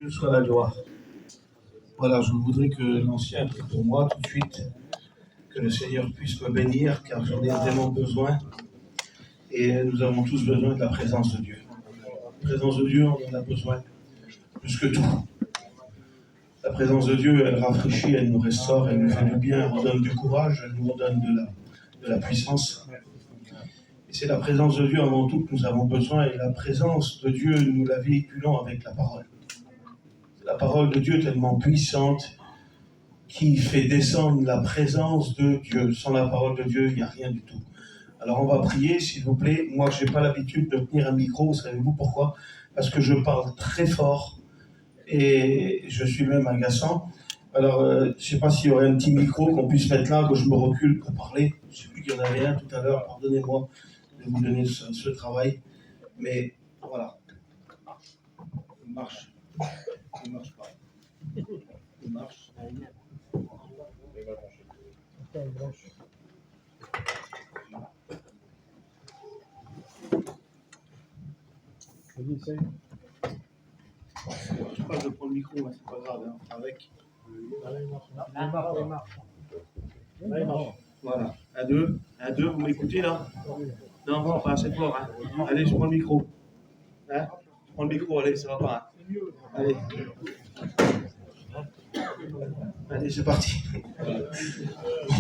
Dieu soit la gloire. Voilà, je voudrais que l'ancien prie pour moi tout de suite, que le Seigneur puisse me bénir, car j'en ai vraiment besoin. Et nous avons tous besoin de la présence de Dieu. La présence de Dieu, on en a besoin plus que tout. La présence de Dieu, elle rafraîchit, elle nous restaure, elle nous fait du bien, elle nous donne du courage, elle nous donne de la puissance. Et c'est la présence de Dieu avant tout que nous avons besoin, et la présence de Dieu, nous la véhiculons avec la parole. C'est la parole de Dieu tellement puissante qui fait descendre la présence de Dieu. Sans la parole de Dieu, il n'y a rien du tout. Alors on va prier, s'il vous plaît. Moi, je n'ai pas l'habitude de tenir un micro, savez-vous pourquoi? Parce que je parle très fort et je suis même agaçant. Alors, je ne sais pas s'il y aurait un petit micro qu'on puisse mettre là, que je me recule pour parler. Je ne sais plus qu'il y en avait un tout à l'heure, pardonnez-moi de vous donner ce travail. Mais voilà. Il marche. Il ne marche pas. Il marche. Je crois que je prends le micro, mais c'est pas grave, hein, avec. Il marche. Voilà. Un, deux, vous m'écoutez là? Non, pas assez fort. Hein. Allez, je prends le micro. Hein? Je prends le micro, allez, ça va pas. Hein. Allez. Allez, c'est parti.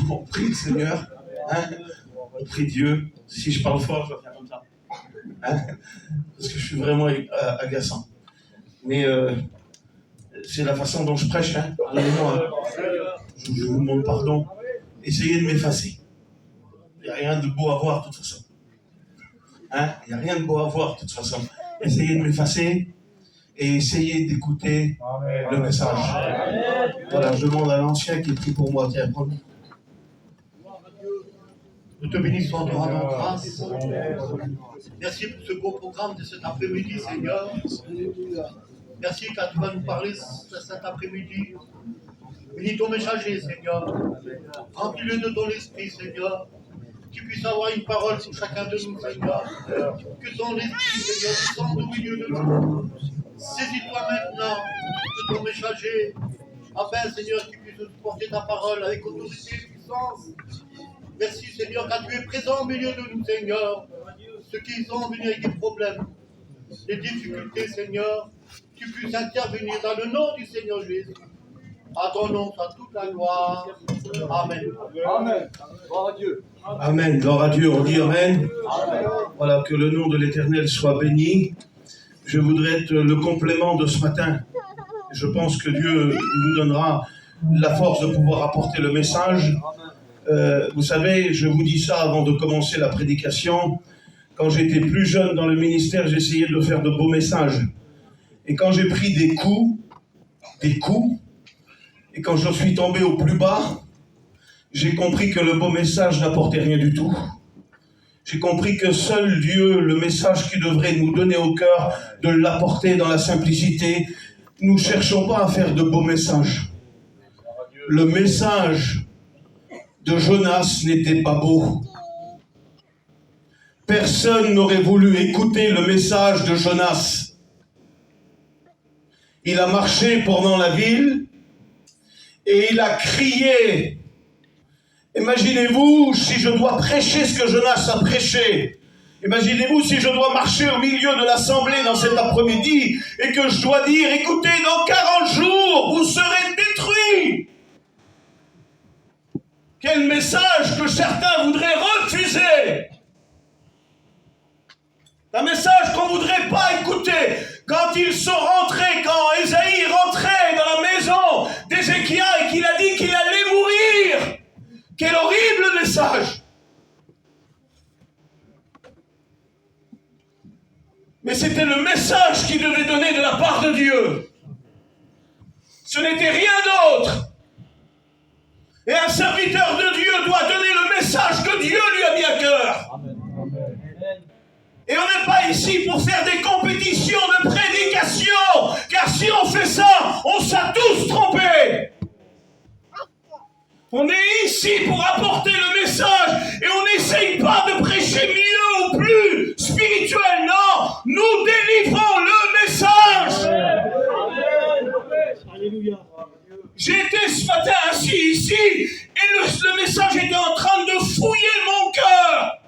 On prie le Seigneur. Hein? On prie Dieu. Si je parle fort, je vais faire comme ça. Hein? Parce que je suis vraiment agaçant. Mais c'est la façon dont je prêche. Hein? Pardonnez-moi. Je vous demande pardon. Essayez de m'effacer. Il n'y a rien de beau à voir de toute façon. Hein? Il n'y a rien de beau à voir de toute façon. Essayez de m'effacer et essayez d'écouter le message. Voilà, je demande à l'ancien qui prie pour moi. Tiens, prends-le. Nous te bénissons, te rendons grâce. Merci pour ce beau programme de cet après-midi, Seigneur. Merci car tu vas nous parler cet après-midi. Bénis ton messager, Seigneur. Remplis-le de ton esprit, Seigneur. Qu'il puisse avoir une parole pour chacun de nous, Seigneur. Que ton esprit, Seigneur, descende au milieu de nous. Saisis-toi maintenant de ton messager, afin, Seigneur, qu'il puisse nous porter ta parole avec autorité et puissance. Merci, Seigneur, car tu es présent au milieu de nous, Seigneur. Ceux qui sont venus avec des problèmes, des difficultés, Seigneur, tu puisses intervenir dans le nom du Seigneur Jésus. À ton nom soit toute la gloire. Amen. Amen. Gloire à Dieu. Amen. Gloire à Dieu. On dit Amen. Amen. Voilà, que le nom de l'Éternel soit béni. Je voudrais être le complément de ce matin. Je pense que Dieu nous donnera la force de pouvoir apporter le message. Vous savez, je vous dis ça avant de commencer la prédication. Quand j'étais plus jeune dans le ministère, j'essayais de faire de beaux messages. Et quand j'ai pris des coups, et quand je suis tombé au plus bas, j'ai compris que le beau message n'apportait rien du tout. J'ai compris que seul Dieu, le message qui devrait nous donner au cœur, de l'apporter dans la simplicité. Nous ne cherchons pas à faire de beaux messages. Le message de Jonas n'était pas beau. Personne n'aurait voulu écouter le message de Jonas. Il a marché pendant la ville et il a crié. Imaginez-vous si je dois prêcher ce que Jonas a prêché. Imaginez-vous si je dois marcher au milieu de l'assemblée dans cet après-midi et que je dois dire, écoutez, dans 40 jours, vous serez détruits. Quel message que certains voudraient refuser. Un message qu'on ne voudrait pas écouter. Quand ils sont rentrés, quand Ésaïe rentrait dans la maison d'Ézéchias et qu'il a dit qu'il allait mourir. Quel horrible message. Mais c'était le message qu'il devait donner de la part de Dieu. Ce n'était rien d'autre. Et un serviteur de Dieu doit donner le message que Dieu lui a mis à cœur. Amen. Et on n'est pas ici pour faire des compétitions de prédication, car si on fait ça, on s'est tous trompés. On est ici pour apporter le message et on n'essaye pas de prêcher mieux ou plus spirituel. Non, nous délivrons le message. Alléluia. J'ai été ce matin assis ici et le message était en train de fouiller mon cœur.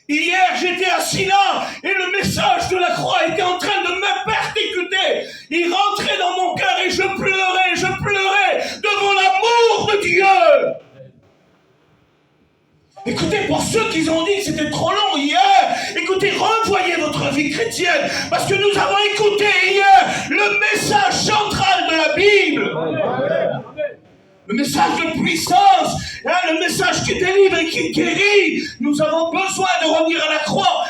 Hier, j'étais assis là et le message de la croix était en train de me persécuter. Il rentrait dans mon cœur et je pleurais devant l'amour de Dieu. Écoutez, pour ceux qui ont dit que c'était trop long hier, écoutez, revoyez votre vie chrétienne, parce que nous avons écouté hier le message central de la Bible. Amen. Le message de puissance, le message qui délivre et qui guérit. Nous avons besoin de revenir à la croix.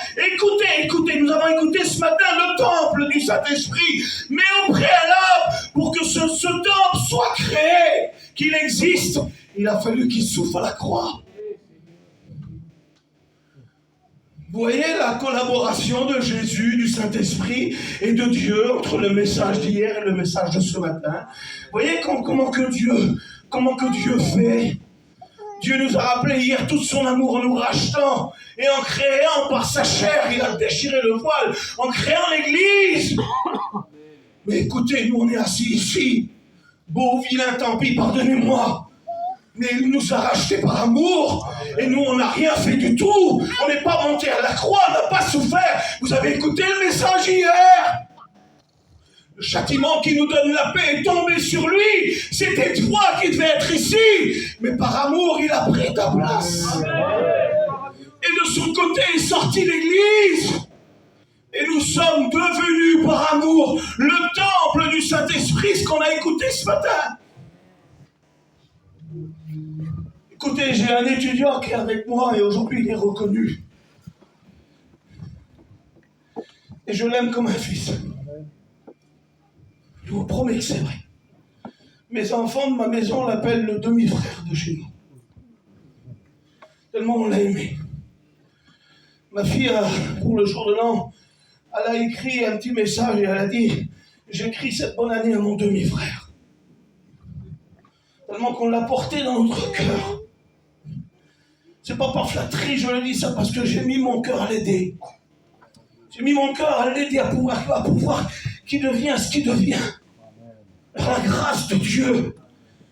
Écoutez, nous avons écouté ce matin le temple du Saint-Esprit. Mais au préalable, pour que ce temple soit créé, qu'il existe, il a fallu qu'il souffre à la croix. Vous voyez la collaboration de Jésus, du Saint-Esprit et de Dieu entre le message d'hier et le message de ce matin. Vous voyez comment que Dieu fait. Dieu nous a rappelé hier tout son amour en nous rachetant et en créant par sa chair, il a déchiré le voile, en créant l'Église. Mais écoutez, nous on est assis ici. Beau, vilain, tant pis, pardonnez-moi. Mais il nous a rachetés par amour. Et nous, on n'a rien fait du tout. On n'est pas monté à la croix, on n'a pas souffert. Vous avez écouté le message hier. Le châtiment qui nous donne la paix est tombé sur lui. C'était toi qui devais être ici. Mais par amour, il a pris ta place. Et de son côté est sortie l'Église. Et nous sommes devenus par amour le temple du Saint-Esprit, ce qu'on a écouté ce matin. Écoutez, j'ai un étudiant qui est avec moi et aujourd'hui il est reconnu. Et je l'aime comme un fils. Je vous promets que c'est vrai. Mes enfants de ma maison l'appellent le demi-frère de chez nous. Tellement on l'a aimé. Ma fille, pour le jour de l'an, elle a écrit un petit message et elle a dit « J'écris cette bonne année à mon demi-frère. » Tellement qu'on l'a porté dans notre cœur. C'est pas par flatterie, je le dis ça, parce que j'ai mis mon cœur à l'aider. J'ai mis mon cœur à l'aider à pouvoir qu'il devient ce qu'il devient. Par la grâce de Dieu.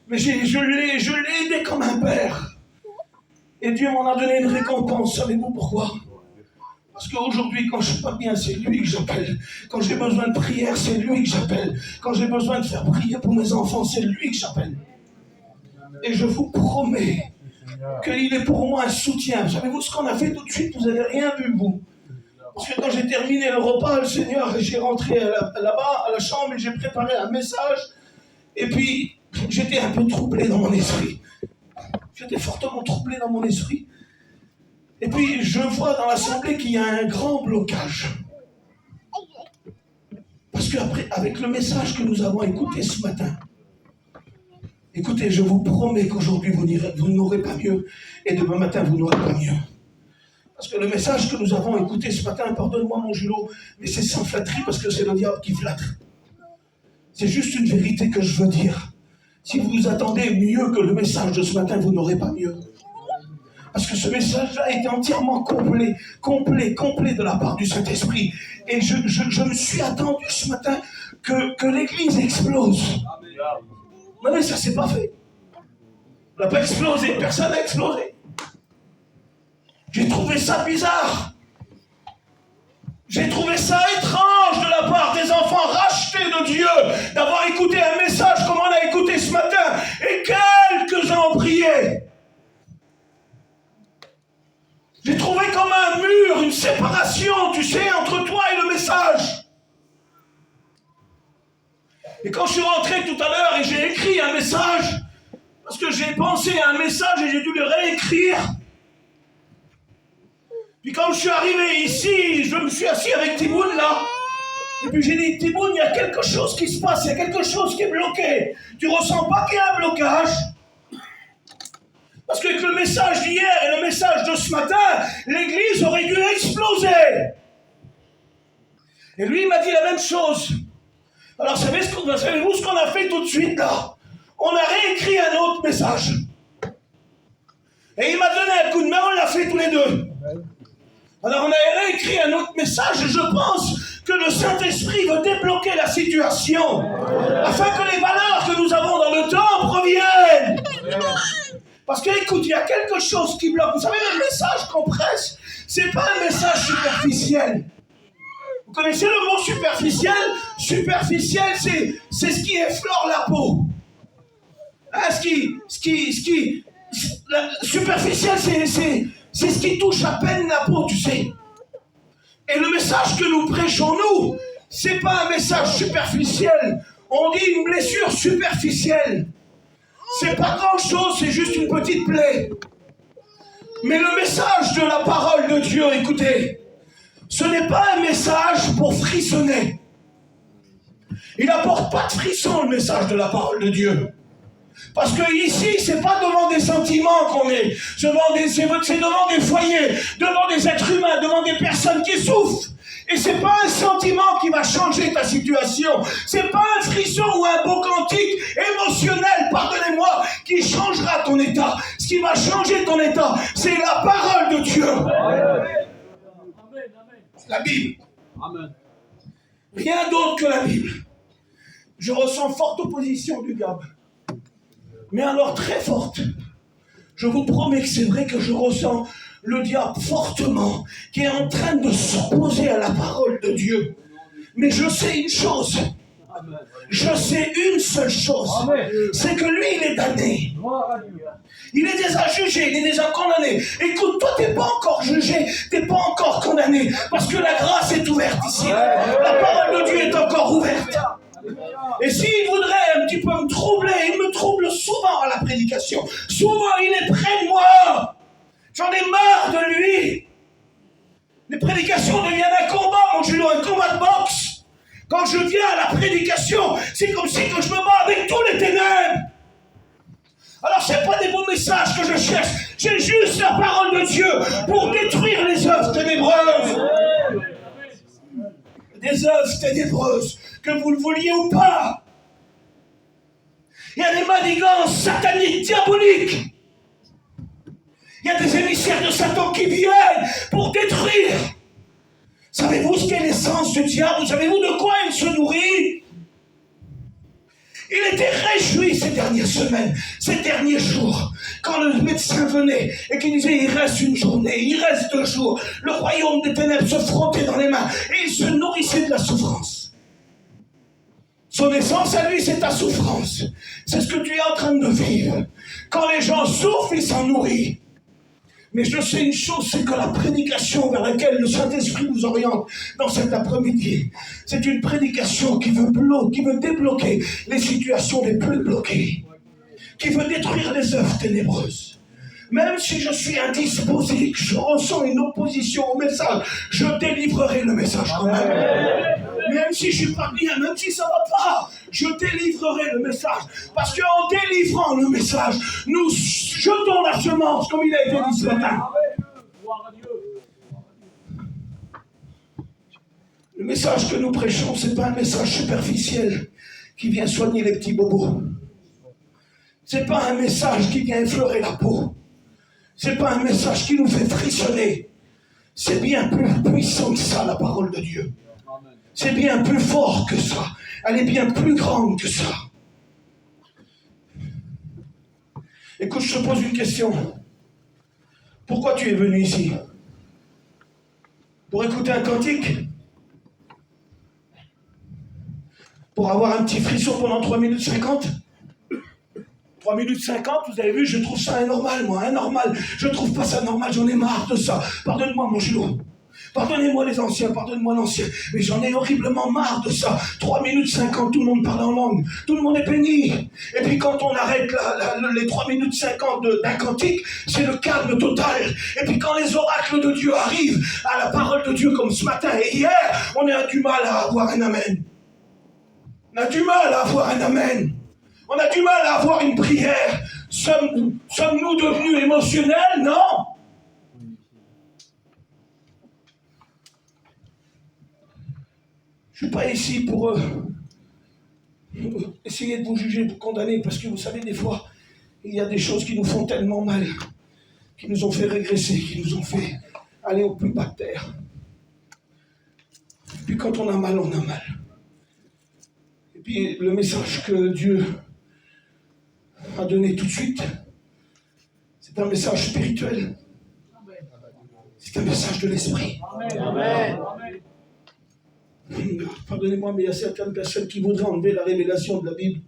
Mais je l'ai aidé comme un père. Et Dieu m'en a donné une récompense. Savez-vous pourquoi? Parce qu'aujourd'hui, quand je ne suis pas bien, c'est lui que j'appelle. Quand j'ai besoin de prière, c'est lui que j'appelle. Quand j'ai besoin de faire prier pour mes enfants, c'est lui que j'appelle. Et je vous promets qu'il est pour moi un soutien. Savez-vous ce qu'on a fait tout de suite? Vous n'avez rien vu, vous. Parce que quand j'ai terminé le repas, le Seigneur, j'ai rentré là-bas, à la chambre, et j'ai préparé un message. Et puis, j'étais un peu troublé dans mon esprit. J'étais fortement troublé dans mon esprit. Et puis, je vois dans l'assemblée qu'il y a un grand blocage. Parce qu'après, avec le message que nous avons écouté ce matin, écoutez, je vous promets qu'aujourd'hui, vous n'aurez pas mieux. Et demain matin, vous n'aurez pas mieux. Parce que le message que nous avons écouté ce matin, pardonne-moi mon Julot, mais c'est sans flatterie parce que c'est le diable qui flatte. C'est juste une vérité que je veux dire. Si vous attendez mieux que le message de ce matin, vous n'aurez pas mieux. Parce que ce message-là était entièrement complet de la part du Saint-Esprit. Et je me suis attendu ce matin que l'Église explose. Mais ça ne s'est pas fait. Elle n'a pas explosé, personne n'a explosé. J'ai trouvé ça bizarre. J'ai trouvé ça étrange de la part des enfants rachetés de Dieu d'avoir écouté un message comme on a écouté ce matin. Et quelques-uns ont prié. J'ai trouvé comme un mur, une séparation, tu sais, entre toi et le message. Et quand je suis rentré tout à l'heure et j'ai écrit un message, parce que j'ai pensé à un message et j'ai dû le réécrire. Puis quand je suis arrivé ici, je me suis assis avec Timoun là. Et puis j'ai dit, Timoun, il y a quelque chose qui se passe, il y a quelque chose qui est bloqué. Tu ressens pas qu'il y a un blocage? Parce qu'avec le message d'hier et le message de ce matin, l'église aurait dû exploser. Et lui, il m'a dit la même chose. Alors, savez-vous ce qu'on a fait tout de suite là? On a réécrit un autre message. Et il m'a donné un coup de main, on l'a fait tous les deux. Alors, on a réécrit un autre message et je pense que le Saint-Esprit veut débloquer la situation, afin que les valeurs que nous avons dans le temps proviennent. Parce que, écoute, il y a quelque chose qui bloque. Vous savez, le message qu'on prêche, c'est pas un message superficiel. Vous connaissez le mot superficiel? Superficiel, c'est ce qui effleure la peau. Hein, superficiel, c'est ce qui touche à peine la peau, tu sais. Et le message que nous prêchons, nous, c'est pas un message superficiel. On dit une blessure superficielle. C'est pas grand-chose, c'est juste une petite plaie. Mais le message de la parole de Dieu, écoutez, ce n'est pas un message pour frissonner. Il n'apporte pas de frisson, le message de la parole de Dieu. Parce que ici, c'est pas devant des sentiments qu'on est. C'est devant des foyers, devant des êtres humains, devant des personnes qui souffrent. Et c'est pas un sentiment qui va changer ta situation. C'est pas un frisson ou un beau cantique émotionnel, pardonnez-moi, qui changera ton état. Ce qui va changer ton état, c'est la parole de Dieu. Amen. La Bible. Amen. Rien d'autre que la Bible. Je ressens forte opposition du diable. Mais alors très forte. Je vous promets que c'est vrai que je ressens le diable fortement, qui est en train de s'opposer à la parole de Dieu. Mais je sais une chose. Je sais une seule chose. C'est que lui, il est damné. Il est déjà jugé, il est déjà condamné. Écoute, toi, t'es pas encore jugé, t'es pas encore condamné. Parce que la grâce est ouverte ici. La parole de Dieu est encore ouverte. Et s'il voudrait un petit peu me troubler, il me trouble souvent à la prédication. Souvent, il est près de moi. J'en ai marre de lui. Les prédications deviennent un combat, mon judo, un combat de boxe. Quand je viens à la prédication, c'est comme si que je me bats avec tous les ténèbres. Alors, c'est pas des beaux messages que je cherche. J'ai juste la parole de Dieu pour détruire les œuvres ténébreuses. Des œuvres ténébreuses, que vous le vouliez ou pas. Il y a des manigances sataniques, diaboliques. Il y a des émissaires de Satan qui viennent pour détruire. Savez-vous ce qu'est l'essence du diable? Savez-vous de quoi il se nourrit? Il était réjoui ces dernières semaines, ces derniers jours, quand le médecin venait et qu'il disait il reste une journée, il reste 2 jours. Le royaume des ténèbres se frottait dans les mains et il se nourrissait de la souffrance. Son essence à lui, c'est ta souffrance. C'est ce que tu es en train de vivre. Quand les gens souffrent, ils s'en nourrissent. Mais je sais une chose, c'est que la prédication vers laquelle le Saint-Esprit nous oriente dans cet après-midi, c'est une prédication qui veut débloquer les situations les plus bloquées, qui veut détruire les œuvres ténébreuses. Même si je suis indisposé, que je ressens une opposition au message, je délivrerai le message quand même. Même si je ne suis pas bien, même si ça ne va pas, je délivrerai le message. Parce qu'en délivrant le message, nous jetons la semence, comme il a été dit ce matin. Le message que nous prêchons, ce n'est pas un message superficiel qui vient soigner les petits bobos. Ce n'est pas un message qui vient effleurer la peau. Ce n'est pas un message qui nous fait frissonner. C'est bien plus puissant que ça, la parole de Dieu. C'est bien plus fort que ça. Elle est bien plus grande que ça. Écoute, je te pose une question. Pourquoi tu es venu ici? Pour écouter un cantique? Pour avoir un petit frisson pendant 3 minutes 50? 3 minutes 50, vous avez vu, je trouve ça anormal, moi, anormal. Je trouve pas ça normal, j'en ai marre de ça. Pardonne-moi, mon julo. Pardonnez-moi les anciens, pardonne-moi l'ancien. Mais j'en ai horriblement marre de ça. 3 minutes 50, tout le monde parle en langue. Tout le monde est béni. Et puis quand on arrête les 3 minutes 50 d'un cantique, c'est le calme total. Et puis quand les oracles de Dieu arrivent à la parole de Dieu comme ce matin et hier, on a du mal à avoir un amen. On a du mal à avoir un amen. On a du mal à avoir une prière. Sommes-nous devenus émotionnels? Non. Je ne suis pas ici pour essayer de vous juger, pour condamner, parce que vous savez, des fois, il y a des choses qui nous font tellement mal, qui nous ont fait régresser, qui nous ont fait aller au plus bas de terre. puis quand on a mal, on a mal. Et puis le message que Dieu a donné tout de suite, c'est un message spirituel. C'est un message de l'esprit. Amen. Pardonnez-moi, mais il y a certaines personnes qui voudraient enlever la révélation de la Bible.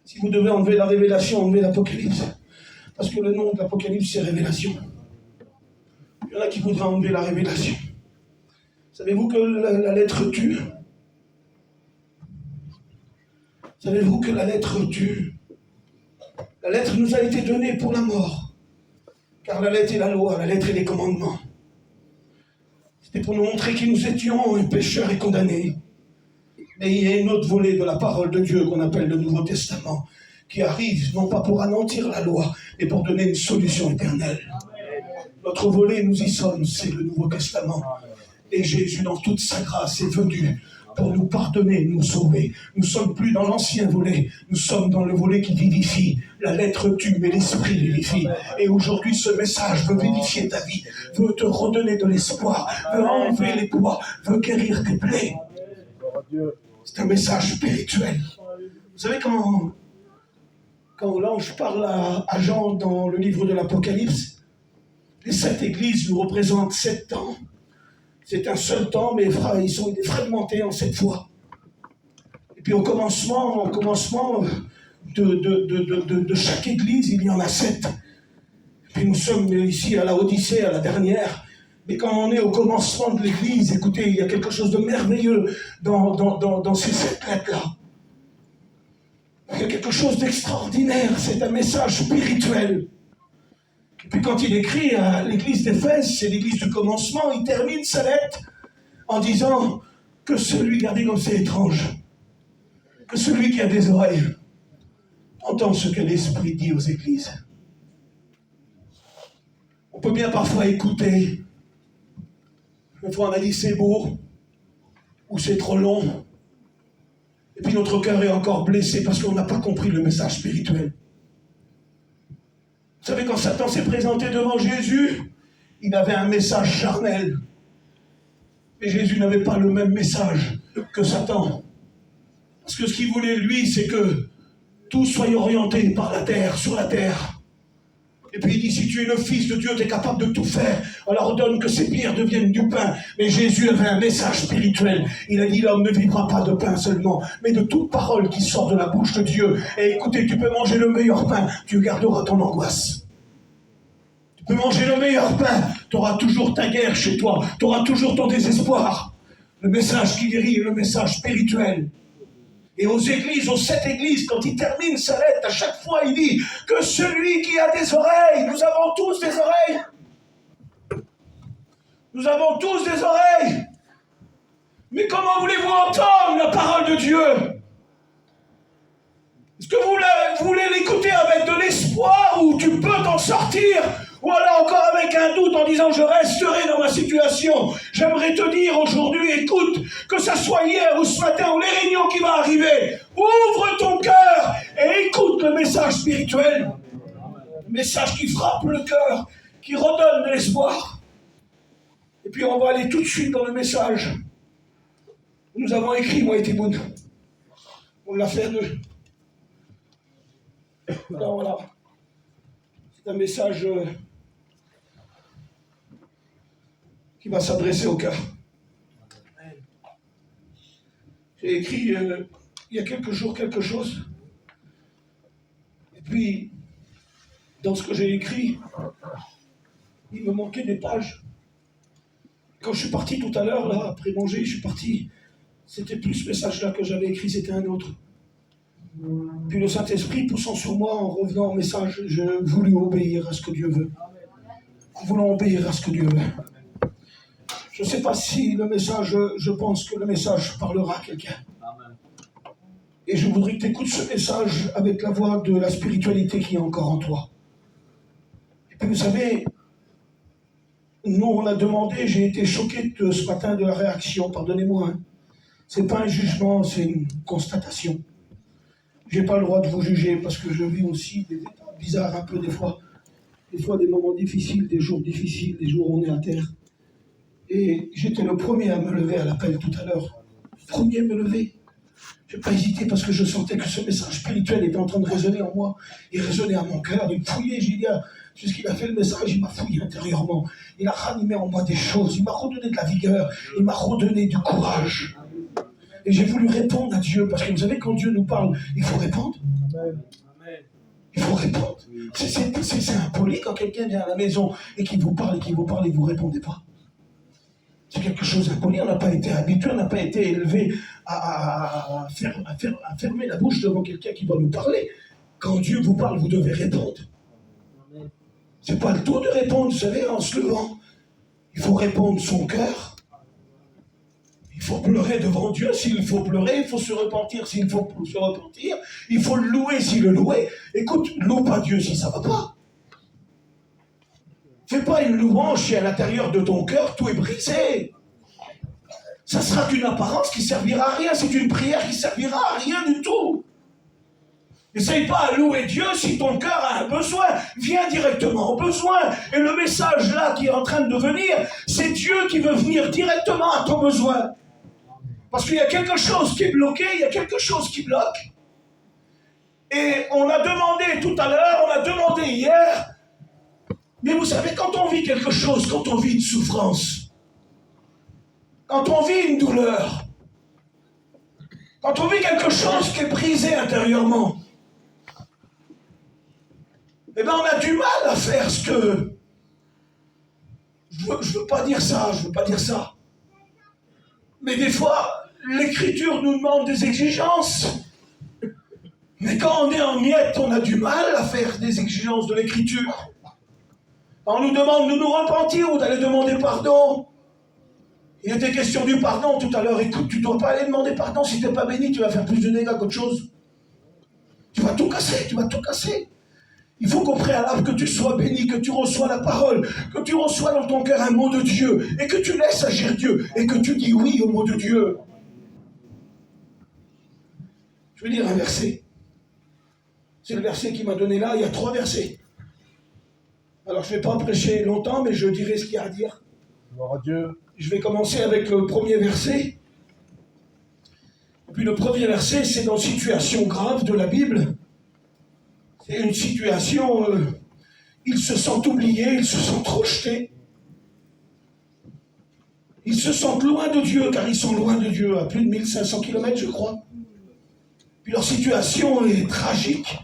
Si vous devez enlever la révélation, enlevez l'Apocalypse. Parce que le nom de l'Apocalypse, c'est révélation. Il y en a qui voudraient enlever la révélation. Savez-vous que la lettre tue? Savez-vous que la lettre tue? La lettre nous a été donnée pour la mort. Car la lettre est la loi, la lettre est les commandements. C'était pour nous montrer que nous étions pécheurs et condamnés. Mais il y a une autre volée de la parole de Dieu qu'on appelle le Nouveau Testament, qui arrive non pas pour anéantir la loi, mais pour donner une solution éternelle. Notre volet, nous y sommes, c'est le Nouveau Testament. Et Jésus, dans toute sa grâce, est venu pour nous pardonner, nous sauver. Nous ne sommes plus dans l'ancien volet, nous sommes dans le volet qui vivifie. La lettre tue, mais l'esprit vivifie. Et aujourd'hui, ce message veut vivifier ta vie, veut te redonner de l'espoir, veut enlever les poids, veut guérir tes plaies. C'est un message spirituel. Vous savez quand l'ange parle à Jean dans le livre de l'Apocalypse, les 7 églises nous représentent 7 temps. C'est un seul temps, mais ils sont fragmentés en 7 fois. Et puis au commencement de chaque église, il y en a 7. Et puis nous sommes ici à la Odyssée, à la dernière. Mais quand on est au commencement de l'église, écoutez, il y a quelque chose de merveilleux dans ces 7 lettres-là. Il y a quelque chose d'extraordinaire, c'est un message spirituel. Et puis quand il écrit à l'église d'Éphèse, c'est l'église du commencement, il termine sa lettre en disant que celui, regardez comme c'est étrange, que celui qui a des oreilles entend ce que l'Esprit dit aux églises. On peut bien parfois écouter. Une fois on a dit c'est beau, ou c'est trop long. Et puis notre cœur est encore blessé parce qu'on n'a pas compris le message spirituel. Vous savez, quand Satan s'est présenté devant Jésus, il avait un message charnel. Mais Jésus n'avait pas le même message que Satan. Parce que ce qu'il voulait, lui, c'est que tout soit orienté par la terre, sur la terre. Et puis il dit, si tu es le Fils de Dieu, tu es capable de tout faire. Alors ordonne que ces pierres deviennent du pain. Mais Jésus avait un message spirituel. Il a dit, l'homme ne vivra pas de pain seulement, mais de toute parole qui sort de la bouche de Dieu. Et écoutez, tu peux manger le meilleur pain, tu garderas ton angoisse. Tu peux manger le meilleur pain, tu auras toujours ta guerre chez toi, tu auras toujours ton désespoir. Le message qui guérit est le message spirituel. Et aux églises, aux 7 églises, quand il termine sa lettre, à chaque fois il dit que celui qui a des oreilles, nous avons tous des oreilles. Nous avons tous des oreilles. Mais comment voulez-vous entendre la parole de Dieu? Est-ce que vous voulez l'écouter avec de l'espoir ou tu peux t'en sortir? Ou alors encore avec un doute en disant je resterai dans ma situation. J'aimerais te dire aujourd'hui, écoute, que ça soit hier ou ce matin ou les réunions qui vont arriver, ouvre ton cœur et écoute le message spirituel. Le message qui frappe le cœur, qui redonne de l'espoir. Et puis on va aller tout de suite dans le message. Nous avons écrit, moi et Timoun. On l'a fait à 2. Voilà. C'est un message qui va s'adresser au cœur. J'ai écrit il y a quelques jours quelque chose. Et puis, dans ce que j'ai écrit, il me manquait des pages. Quand je suis parti tout à l'heure, là, après manger, je suis parti. C'était plus ce message-là que j'avais écrit, c'était un autre. Puis le Saint-Esprit poussant sur moi en revenant au message, je voulais obéir à ce que Dieu veut. Nous voulons obéir à ce que Dieu veut. Je ne sais pas si le message, je pense que le message parlera à quelqu'un. Et je voudrais que tu écoutes ce message avec la voix de la spiritualité qui est encore en toi. Et puis vous savez, nous on a demandé, j'ai été choqué ce matin de la réaction, pardonnez-moi. Hein. C'est pas un jugement, c'est une constatation. J'ai pas le droit de vous juger parce que je vis aussi des états bizarres un peu des fois des moments difficiles, des jours où on est à terre. Et j'étais le premier à me lever à l'appel tout à l'heure. Le premier à me lever. Je n'ai pas hésité parce que je sentais que ce message spirituel était en train de résonner en moi. Il résonnait à mon cœur. Il fouillait, j'ai dit, puisqu'il a fait le message, il m'a fouillé intérieurement. Il a ranimé en moi des choses. Il m'a redonné de la vigueur. Il m'a redonné du courage. Et j'ai voulu répondre à Dieu. Parce que vous savez, quand Dieu nous parle, il faut répondre. Il faut répondre. C'est impoli quand quelqu'un vient à la maison et qu'il vous parle et vous ne répondez pas. C'est quelque chose d'impoli. On n'a pas été habitué, on n'a pas été élevé à fermer la bouche devant quelqu'un qui va nous parler. Quand Dieu vous parle, vous devez répondre. C'est pas le tour de répondre, vous savez, en se levant. Il faut répondre son cœur. Il faut pleurer devant Dieu s'il faut pleurer. Il faut se repentir s'il faut se repentir. Il faut le louer s'il le louer. Écoute, loue pas Dieu si ça va pas. Fais pas une louange si à l'intérieur de ton cœur tout est brisé. Ça sera une apparence qui servira à rien. C'est une prière qui servira à rien du tout. N'essaye pas à louer Dieu si ton cœur a un besoin. Viens directement au besoin. Et le message là qui est en train de venir, c'est Dieu qui veut venir directement à ton besoin. Parce qu'il y a quelque chose qui est bloqué, il y a quelque chose qui bloque. Et on a demandé tout à l'heure, on a demandé hier. Mais vous savez, quand on vit quelque chose, quand on vit une souffrance, quand on vit une douleur, quand on vit quelque chose qui est brisé intérieurement, eh bien on a du mal à faire ce que... Je veux pas dire ça. Mais des fois, l'Écriture nous demande des exigences. Mais quand on est en miettes, on a du mal à faire des exigences de l'Écriture. On nous demande de nous repentir ou d'aller demander pardon. Il était question du pardon tout à l'heure. Écoute, tu ne dois pas aller demander pardon. Si tu n'es pas béni, tu vas faire plus de dégâts qu'autre chose. Tu vas tout casser. Il faut qu'au préalable que tu sois béni, que tu reçois la parole, que tu reçois dans ton cœur un mot de Dieu, et que tu laisses agir Dieu, et que tu dis oui au mot de Dieu. Je vais dire un verset. C'est le verset qui m'a donné là. Il y a 3 versets. Alors, je ne vais pas prêcher longtemps, mais je dirai ce qu'il y a à dire. Gloire à Dieu. Je vais commencer avec le premier verset. Et puis le premier verset, c'est dans une situation grave de la Bible. C'est une situation, ils se sentent oubliés, ils se sentent rejetés. Ils se sentent loin de Dieu, car ils sont loin de Dieu, à plus de 1500 km, je crois. Puis leur situation est tragique.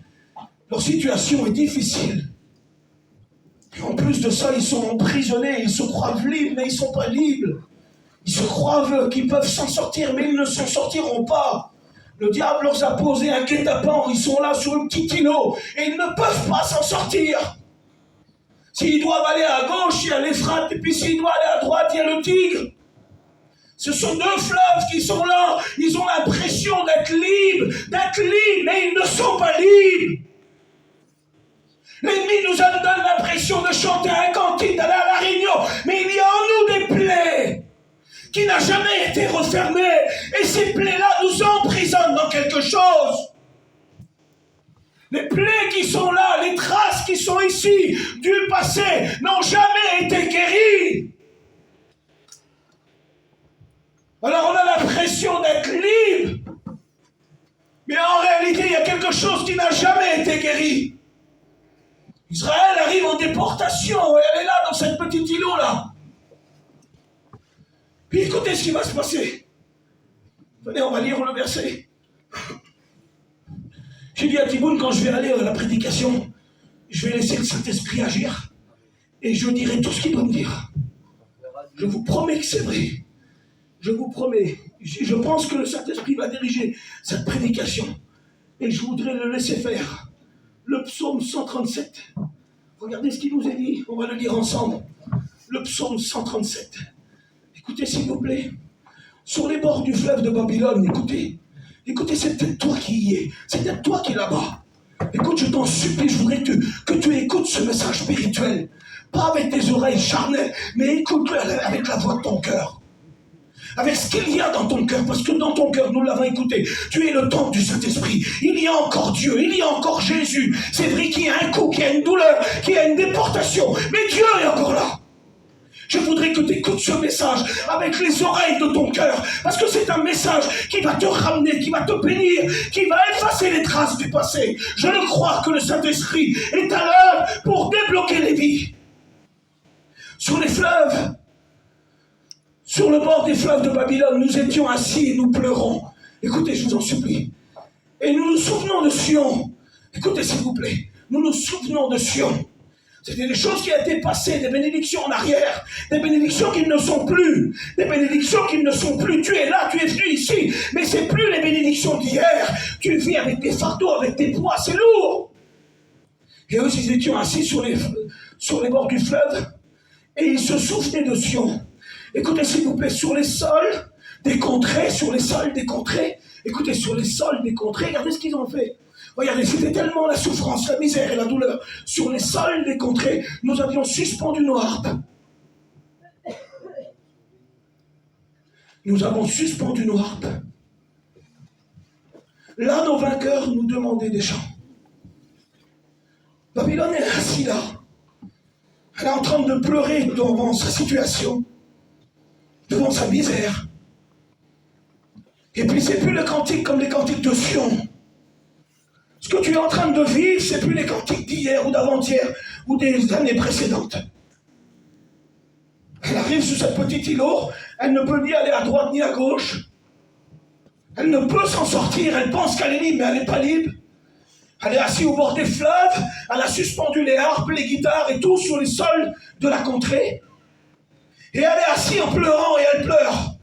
Leur situation est difficile. Et en plus de ça, ils sont emprisonnés, ils se croient libres, mais ils ne sont pas libres. Ils se croient qu'ils peuvent s'en sortir, mais ils ne s'en sortiront pas. Le diable leur a posé un guet-apens, ils sont là sur un petit îlot, et ils ne peuvent pas s'en sortir. S'ils doivent aller à gauche, il y a l'Euphrate, et puis s'ils doivent aller à droite, il y a le Tigre. Ce sont 2 fleuves qui sont là, ils ont l'impression d'être libres, mais ils ne sont pas libres. L'ennemi nous donne l'impression de chanter un cantique, d'aller à la réunion, mais il y a en nous des plaies qui n'ont jamais été refermées, et ces plaies-là nous emprisonnent dans quelque chose. Les plaies qui sont là, les traces qui sont ici du passé n'ont jamais été guéries. Alors on a l'impression d'être libre, mais en réalité il y a quelque chose qui n'a jamais été guéri. Israël arrive en déportation, et elle est là dans cette petite îlot là. Puis écoutez ce qui va se passer. Venez, on va lire le verset. J'ai dit à Thibault, quand je vais aller à la prédication, je vais laisser le Saint-Esprit agir, et je dirai tout ce qu'il doit me dire. Je vous promets que c'est vrai. Je vous promets. Je pense que le Saint-Esprit va diriger cette prédication, et je voudrais le laisser faire. Le psaume 137. Regardez ce qu'il nous est dit. On va le lire ensemble. Le psaume 137. Écoutez, s'il vous plaît. Sur les bords du fleuve de Babylone, écoutez. Écoutez, c'est peut-être toi qui y es. C'est peut-être toi qui es là-bas. Écoute, je t'en supplie, je voudrais que tu écoutes ce message spirituel. Pas avec tes oreilles charnelles, mais écoute-le avec la voix de ton cœur. Avec ce qu'il y a dans ton cœur, parce que dans ton cœur, nous l'avons écouté, tu es le temple du Saint-Esprit. Il y a encore Dieu, il y a encore Jésus. C'est vrai qu'il y a un coup, qu'il y a une douleur, qu'il y a une déportation, mais Dieu est encore là. Je voudrais que tu écoutes ce message avec les oreilles de ton cœur, parce que c'est un message qui va te ramener, qui va te bénir, qui va effacer les traces du passé. Je le crois que le Saint-Esprit est à l'œuvre pour débloquer les vies. Sur les fleuves, sur le bord des fleuves de Babylone, nous étions assis et nous pleurons. Écoutez, je vous en supplie. Et nous nous souvenons de Sion. Écoutez, s'il vous plaît. Nous nous souvenons de Sion. C'était des choses qui étaient passées, des bénédictions en arrière, des bénédictions qui ne sont plus, des bénédictions qui ne sont plus. Tu es là, tu es venu ici, mais c'est plus les bénédictions d'hier. Tu vis avec des fardeaux, avec des poids, c'est lourd. Et eux, ils étaient assis sur les bords du fleuve, et ils se souvenaient de Sion. Écoutez, s'il vous plaît, sur les sols des contrées, écoutez, sur les sols des contrées, regardez ce qu'ils ont fait. Regardez, c'était tellement la souffrance, la misère et la douleur. Sur les sols des contrées, nous avions suspendu nos harpes. Nous avons suspendu nos harpes. Là, nos vainqueurs nous demandaient des chants. Babylone est assis là. Elle est en train de pleurer devant sa situation, devant sa misère. Et puis, c'est plus le cantique comme les cantiques de Sion. Ce que tu es en train de vivre, c'est plus les cantiques d'hier ou d'avant-hier ou des années précédentes. Elle arrive sur cette petite îlot, elle ne peut ni aller à droite ni à gauche. Elle ne peut s'en sortir, elle pense qu'elle est libre, mais elle n'est pas libre. Elle est assise au bord des fleuves, elle a suspendu les harpes, les guitares et tout sur les sols de la contrée. Et elle est assise en pleurant et elle pleure.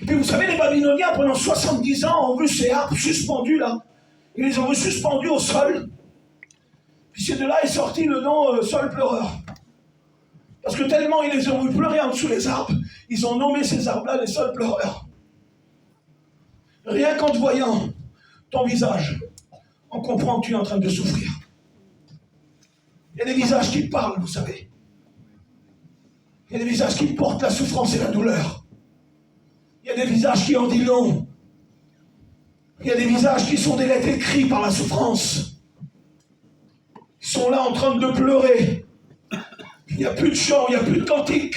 Et puis vous savez, les Babyloniens, pendant 70 ans, ont vu ces harpes suspendues là. Ils les ont suspendues au sol. Puis c'est de là est sorti le nom sol pleureur. Parce que tellement ils les ont vu pleurer en dessous des arbres, ils ont nommé ces arbres-là les sols pleureurs. Rien qu'en te voyant ton visage, on comprend que tu es en train de souffrir. Il y a des visages qui parlent, vous savez. Il y a des visages qui portent la souffrance et la douleur. Il y a des visages qui en disent long. Il y a des visages qui sont des lettres écrites par la souffrance. Ils sont là en train de pleurer. Il n'y a plus de chant, il n'y a plus de cantique.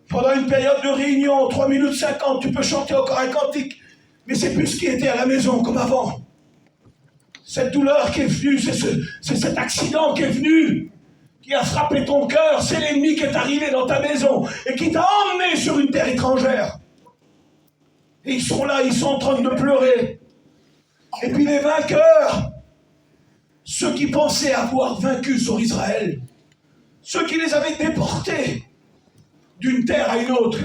Pendant une période de réunion, 3 minutes 50, tu peux chanter encore un cantique. Mais c'est plus ce qui était à la maison comme avant. Cette douleur qui est venue, c'est cet accident qui est venu, qui a frappé ton cœur, c'est l'ennemi qui est arrivé dans ta maison et qui t'a emmené sur une terre étrangère. Et ils sont là, ils sont en train de pleurer. Et puis les vainqueurs, ceux qui pensaient avoir vaincu sur Israël, ceux qui les avaient déportés d'une terre à une autre,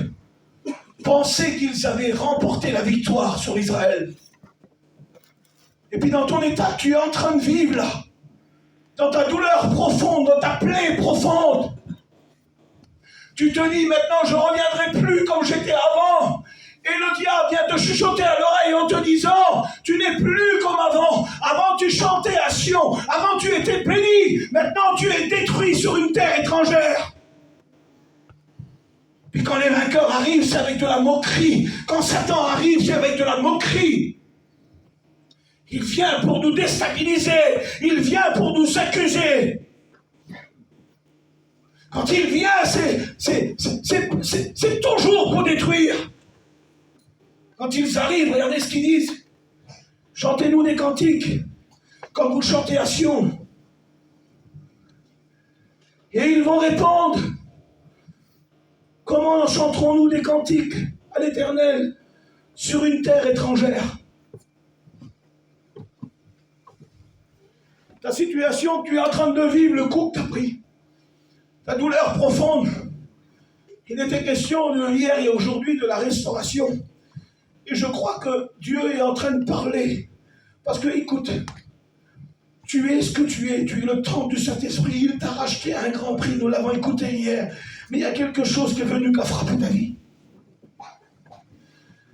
pensaient qu'ils avaient remporté la victoire sur Israël. Et puis dans ton état que tu es en train de vivre là, dans ta douleur profonde, dans ta plaie profonde, tu te dis maintenant je ne reviendrai plus comme j'étais avant. Et le diable vient te chuchoter à l'oreille en te disant tu n'es plus comme avant. Avant tu chantais à Sion, avant tu étais béni, maintenant tu es détruit sur une terre étrangère. Puis quand les vainqueurs arrivent, c'est avec de la moquerie. Quand Satan arrive, c'est avec de la moquerie. Il vient pour nous déstabiliser. Il vient pour nous accuser. Quand il vient, c'est toujours pour détruire. Quand ils arrivent, regardez ce qu'ils disent. Chantez-nous des cantiques, comme vous chantez à Sion. Et ils vont répondre. Comment chanterons-nous des cantiques à l'Éternel sur une terre étrangère? Ta situation que tu es en train de vivre, le coup que tu as pris, ta douleur profonde. Il était question de hier et aujourd'hui de la restauration. Et je crois que Dieu est en train de parler. Parce que, écoute, tu es ce que tu es le temple du Saint-Esprit. Il t'a racheté à un grand prix, nous l'avons écouté hier. Mais il y a quelque chose qui est venu qui a frappé ta vie.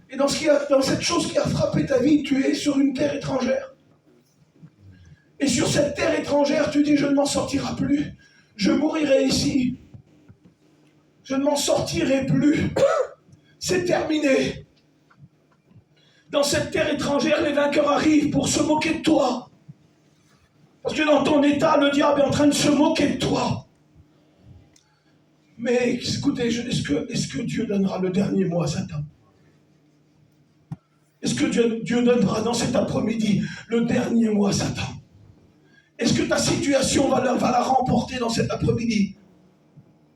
Et dans cette chose qui a frappé ta vie, tu es sur une terre étrangère. Et sur cette terre étrangère, tu dis, je ne m'en sortirai plus. Je mourirai ici. Je ne m'en sortirai plus. C'est terminé. Dans cette terre étrangère, les vainqueurs arrivent pour se moquer de toi. Parce que dans ton état, le diable est en train de se moquer de toi. Mais écoutez, est-ce que Dieu donnera le dernier mot à Satan? Est-ce que Dieu donnera dans cet après-midi le dernier mot à Satan? Est-ce que ta situation va la remporter dans cet après-midi?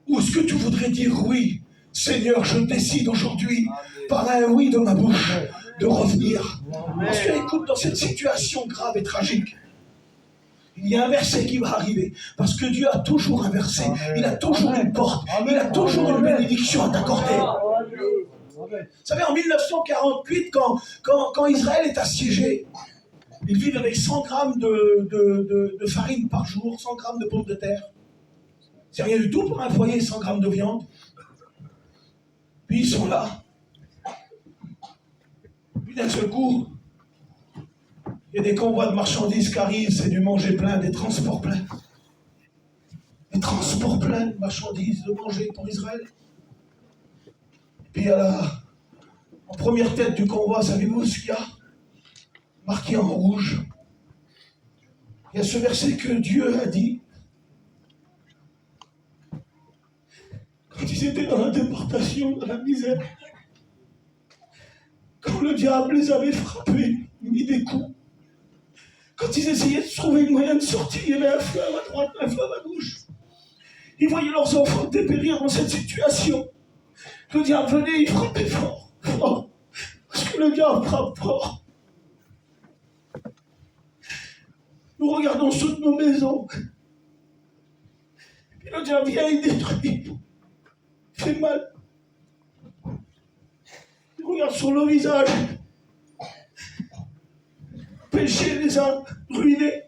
Ou est-ce que tu voudrais dire oui, Seigneur, je décide aujourd'hui, par un oui de ma bouche, de revenir? Parce que, écoute, dans cette situation grave et tragique, il y a un verset qui va arriver. Parce que Dieu a toujours un verset. Il a toujours une porte. Il a toujours une bénédiction à t'accorder. Vous savez, en 1948, quand Israël est assiégé, ils vivent avec 100 grammes de farine par jour, 100 grammes de pommes de terre. C'est rien du tout pour un foyer, 100 grammes de viande. Puis ils sont là. Puis d'un seul coup, il y a des convois de marchandises qui arrivent, c'est du manger plein, des transports pleins. Des transports pleins de marchandises, de manger pour Israël. Puis en première tête du convoi, savez-vous ce qu'il y a? Marqué en rouge. Il y a ce verset que Dieu a dit. Quand ils étaient dans la déportation, dans la misère, quand le diable les avait frappés, mis des coups, quand ils essayaient de trouver le moyen de sortir, il y avait un fleuve à droite, un fleuve à gauche. Ils voyaient leurs enfants dépérir dans cette situation. Le diable venait, il frappait fort, fort. Parce que le diable frappe fort. Nous regardons toutes nos maisons. Et le diable vient, il détruit. Il fait mal. Il regarde sur nos visages. Péché les a ruinés.